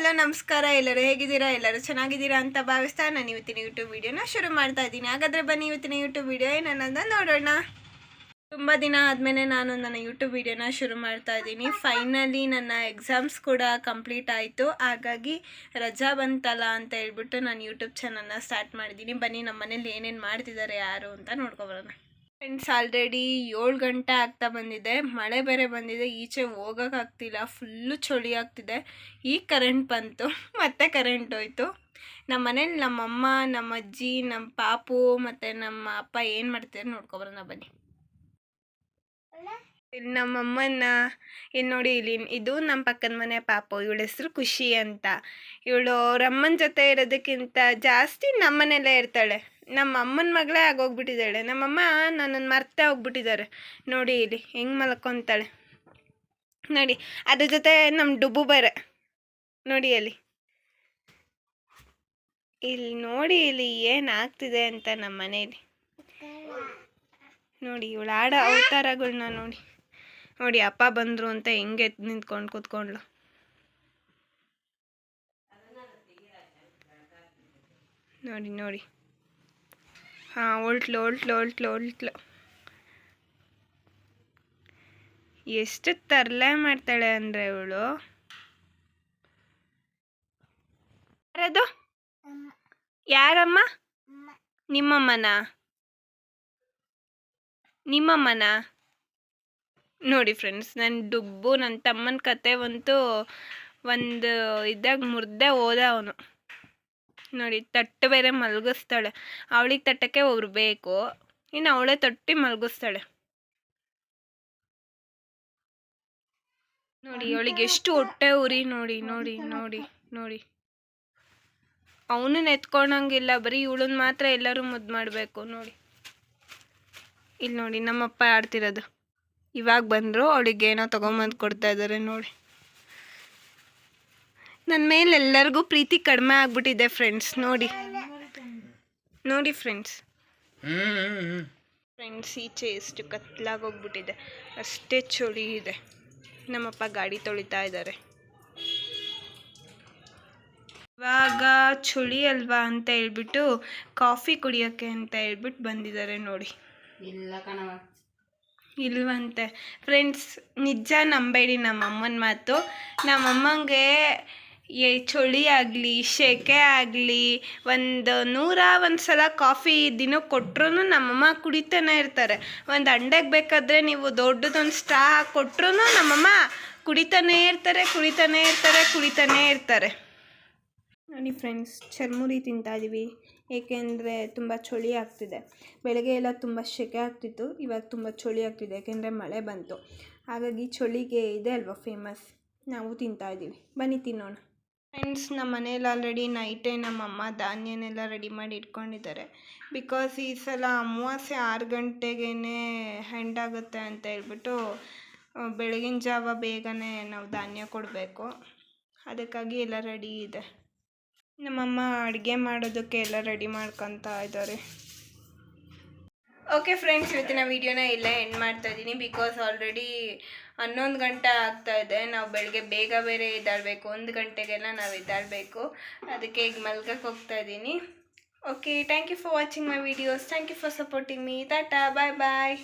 Hello ನಮಸ್ಕಾರ. ಎಲ್ಲರೂ ಹೇಗಿದ್ದೀರಾ? ಎಲ್ಲರೂ ಚೆನ್ನಾಗಿದ್ದೀರಾ ಅಂತ ಭಾವಿಸ್ತಾ ನಾನು ಇವತ್ತಿನ ಯೂಟ್ಯೂಬ್ ವಿಡಿಯೋನ ಶುರು ಮಾಡ್ತಾ ಇದ್ದೀನಿ. ಹಾಗಾದರೆ ಬನ್ನಿ ಇವತ್ತಿನ ಯೂಟ್ಯೂಬ್ ವಿಡಿಯೋ ಏನನ್ನೋದನ್ನ ನೋಡೋಣ. ತುಂಬ ದಿನ ಆದಮೇಲೆ ನಾನು ನನ್ನ ಯೂಟ್ಯೂಬ್ ವಿಡಿಯೋನ ಶುರು ಮಾಡ್ತಾ ಇದ್ದೀನಿ. ಫೈನಲಿ ನನ್ನ ಎಕ್ಸಾಮ್ಸ್ ಕೂಡ ಕಂಪ್ಲೀಟ್ ಆಯಿತು. ಹಾಗಾಗಿ ರಜಾ ಬಂತಲ್ಲ ಅಂತ ಹೇಳ್ಬಿಟ್ಟು ನಾನು ಯೂಟ್ಯೂಬ್ ಚಾನಲ್ನ ಸ್ಟಾರ್ಟ್ ಮಾಡಿದ್ದೀನಿ. ಬನ್ನಿ ನಮ್ಮ ಮನೇಲಿ ಏನೇನು ಮಾಡ್ತಿದ್ದಾರೆ ಯಾರು ಅಂತ ನೋಡ್ಕೊಬರೋಣ. ಫ್ರೆಂಡ್ಸ್, ಆಲ್ರೆಡಿ 7 ಗಂಟೆ ಆಗ್ತಾ ಬಂದಿದೆ. ಮಳೆ ಬೇರೆ ಬಂದಿದೆ. ಈಚೆ ಹೋಗೋಕ್ಕಾಗ್ತಿಲ್ಲ, ಫುಲ್ಲು ಚಳಿ ಆಗ್ತಿದೆ. ಈಗ ಕರೆಂಟ್ ಬಂತು, ಮತ್ತೆ ಕರೆಂಟ್ ಹೋಯ್ತು. ನಮ್ಮ ಮನೇಲಿ ನಮ್ಮಮ್ಮ, ನಮ್ಮ ಅಜ್ಜಿ, ನಮ್ಮ ಪಾಪು ಮತ್ತು ನಮ್ಮ ಅಪ್ಪ ಏನು ಮಾಡ್ತಾರೆ ನೋಡ್ಕೊಬರೋಣ ಬನ್ನಿ. ಇಲ್ಲಿ ನಮ್ಮಮ್ಮನ ಇಲ್ಲಿ ನೋಡಿ, ಇಲ್ಲಿ ಇದು ನಮ್ಮ ಪಕ್ಕದ ಮನೆ ಪಾಪು. ಇವಳ ಹೆಸರು ಖುಷಿ ಅಂತ. ಇವಳು ಅವ್ರ ಅಮ್ಮನ ಜೊತೆ ಇರೋದಕ್ಕಿಂತ ಜಾಸ್ತಿ ನಮ್ಮನೆಯಲ್ಲೇ ಇರ್ತಾಳೆ. ನಮ್ಮ ಅಮ್ಮನ ಮಗಳೇ ಆಗೋಗ್ಬಿಟ್ಟಿದ್ದಾಳೆ. ನಮ್ಮಮ್ಮ ನನ್ನನ್ನು ಮರ್ತೇ ಹೋಗ್ಬಿಟ್ಟಿದ್ದಾರೆ. ನೋಡಿ ಇಲ್ಲಿ ಹೆಂಗೆ ಮಲ್ಕೊತಾಳೆ ನೋಡಿ. ಅದ್ರ ಜೊತೆ ನಮ್ಮ ಡುಬ್ಬು ಬೇರೆ ನೋಡಿ. ಇಲ್ಲಿ ನೋಡಿ, ಇಲ್ಲಿ ಏನಾಗ್ತಿದೆ ಅಂತ ನಮ್ಮ ಮನೇಲಿ ನೋಡಿ. ಇವಳು ಆಡೋ ಅವತಾರಗಳನ್ನ ನೋಡಿ. ನೋಡಿ ಅಪ್ಪ ಬಂದರು ಅಂತ ಹೆಂಗೆ ನಿಂತ್ಕೊಂಡು ಕೂತ್ಕೊಂಡ್ಲು ನೋಡಿ ನೋಡಿ. ಹಾಂ, ಹೊಲ್ಟ್ಲು. ಎಷ್ಟು ತರಲೆ ಮಾಡ್ತಾಳೆ ಅಂದರೆ ಇವಳು. ಯಾರದು? ಯಾರಮ್ಮ? ನಿಮ್ಮಮ್ಮನ ನೋಡಿ ಫ್ರೆಂಡ್ಸ್, ನನ್ನ ಡುಬ್ಬು ನನ್ನ ತಮ್ಮನ ಕತೆ ಒಂದು ಇದಾಗ ಮುರ್ದೆ ಹೋದ ಅವನು ನೋಡಿ. ತಟ್ಟು ಬೇರೆ ಮಲಗಿಸ್ತಾಳೆ. ಅವಳಿಗೆ ತಟ್ಟಕ್ಕೆ ಒಬ್ರು ಬೇಕು, ಇನ್ನು ಅವಳೇ ತಟ್ಟಿ ಮಲಗಿಸ್ತಾಳೆ ನೋಡಿ. ಅವಳಿಗೆ ಎಷ್ಟು ಹೊಟ್ಟೆ ಉರಿ ನೋಡಿ ನೋಡಿ ನೋಡಿ ನೋಡಿ. ಅವನು ಎತ್ಕೊಳಂಗಿಲ್ಲ, ಬರೀ ಇವಳನ್ನ ಮಾತ್ರ ಎಲ್ಲರೂ ಮುದ್ದು ಮಾಡಬೇಕು ನೋಡಿ. ಇಲ್ಲಿ ನೋಡಿ ನಮ್ಮಪ್ಪ ಆಡ್ತಿರೋದು. ಇವಾಗ ಬಂದರು, ಅವಳಿಗೆ ಏನೋ ತೊಗೊಂಬಂದು ಕೊಡ್ತಾ ಇದ್ದಾರೆ ನೋಡಿ. ನನ್ನ ಮೇಲೆ ಎಲ್ಲರಿಗೂ ಪ್ರೀತಿ ಕಡಿಮೆ ಆಗ್ಬಿಟ್ಟಿದೆ ಫ್ರೆಂಡ್ಸ್. ನೋಡಿ ಫ್ರೆಂಡ್ಸ್. ಈಚೆ ಎಷ್ಟು ಕತ್ಲಾಗೋಗ್ಬಿಟ್ಟಿದೆ, ಅಷ್ಟೇ ಚಳಿ ಇದೆ. ನಮ್ಮಪ್ಪ ಗಾಡಿ ತೊಳಿತಾ ಇದ್ದಾರೆ. ಇವಾಗ ಚಳಿ ಅಲ್ವಾ ಅಂತ ಹೇಳ್ಬಿಟ್ಟು ಕಾಫಿ ಕುಡಿಯೋಕ್ಕೆ ಅಂತ ಹೇಳ್ಬಿಟ್ಟು ಬಂದಿದ್ದಾರೆ ನೋಡಿ. ಇಲ್ವಂತೆ ಫ್ರೆಂಡ್ಸ್, ನಿಜ ನಂಬೇಡಿ ನಮ್ಮಮ್ಮನ ಮಾತು. ನಮ್ಮಮ್ಮಂಗೆ ಚಳಿ ಆಗಲಿ ಸೆಕೆ ಆಗಲಿ ಒಂದು ಸಲ ಕಾಫಿ ದಿನಕ್ಕೆ ಕೊಟ್ಟರು ನಮ್ಮಮ್ಮ ಕುಡಿತಾನೆ ಇರ್ತಾರೆ. ಒಂದು ಅಂಡೆಗೆ ಬೇಕಾದರೆ ನೀವು ದೊಡ್ಡದೊಂದು ಸ್ಟ್ರಾ ಕೊಟ್ಟರು ನಮ್ಮಮ್ಮ ಕುಡಿತಾನೇ ಇರ್ತಾರೆ ನೋಡಿ ಫ್ರೆಂಡ್ಸ್. ಚರ್ಮುರಿ ತಿಂತಾ ಇದ್ದೀವಿ, ಏಕೆಂದರೆ ತುಂಬ ಚಳಿ ಆಗ್ತಿದೆ. ಬೆಳಗ್ಗೆ ಎಲ್ಲ ತುಂಬ ಸೆಕೆ ಆಗ್ತಿತ್ತು, ಇವಾಗ ತುಂಬ ಚಳಿ ಆಗ್ತಿದೆ ಏಕೆಂದರೆ ಮಳೆ ಬಂತು. ಹಾಗಾಗಿ ಚಳಿಗೆ ಇದೆ ಅಲ್ವಾ ಫೇಮಸ್, ನಾವು ತಿಂತಾ ಇದ್ದೀವಿ. ಬನ್ನಿ ತಿನ್ನೋಣ ಫ್ರೆಂಡ್ಸ್. ನಮ್ಮ ಮನೇಲಿ ಆಲ್ರೆಡಿ ನೈಟೇ ನಮ್ಮಮ್ಮ ಧಾನ್ಯನೆಲ್ಲ ರೆಡಿ ಮಾಡಿ ಇಟ್ಕೊಂಡಿದ್ದಾರೆ. ಬಿಕಾಸ್ ಈ ಸಲ ಅಮಾವಾಸ್ಯೆ 6 ಗಂಟೆಗೇ ಹೆಂಡಾಗುತ್ತೆ ಅಂತ ಹೇಳ್ಬಿಟ್ಟು ಬೆಳಗಿನ ಜಾವ ಬೇಗನೆ ನಾವು ಧಾನ್ಯ ಕೊಡಬೇಕು. ಅದಕ್ಕಾಗಿ ಎಲ್ಲ ರೆಡಿ ಇದೆ. ನಮ್ಮಮ್ಮ ಅಡುಗೆ ಮಾಡೋದಕ್ಕೆ ಎಲ್ಲ ರೆಡಿ ಮಾಡ್ಕೊತಾ ಇದ್ದಾರೆ. ಓಕೆ ಫ್ರೆಂಡ್ಸ್, ಇವತ್ತಿನ ವೀಡಿಯೋನ ಇಲ್ಲೇ ಎಂಡ್ ಮಾಡ್ತಾ ಇದ್ದೀನಿ. ಬಿಕಾಸ್ ಆಲ್ರೆಡಿ 11 ಗಂಟೆ ಆಗ್ತಾ ಇದೆ. ನಾವು ಬೆಳಗ್ಗೆ ಬೇಗ ಬೇರೆ ಎದ್ದಾಳಬೇಕು, 1 ಗಂಟೆಗೆಲ್ಲ ನಾವು ಎದ್ದಾಳಬೇಕು. ಅದಕ್ಕೆ ಈಗ ಮಲ್ಗಕ್ಕೆ ಹೋಗ್ತಾ ಇದ್ದೀನಿ. Okay, thank you for watching my videos. Thank you for supporting me. Tata, bye bye.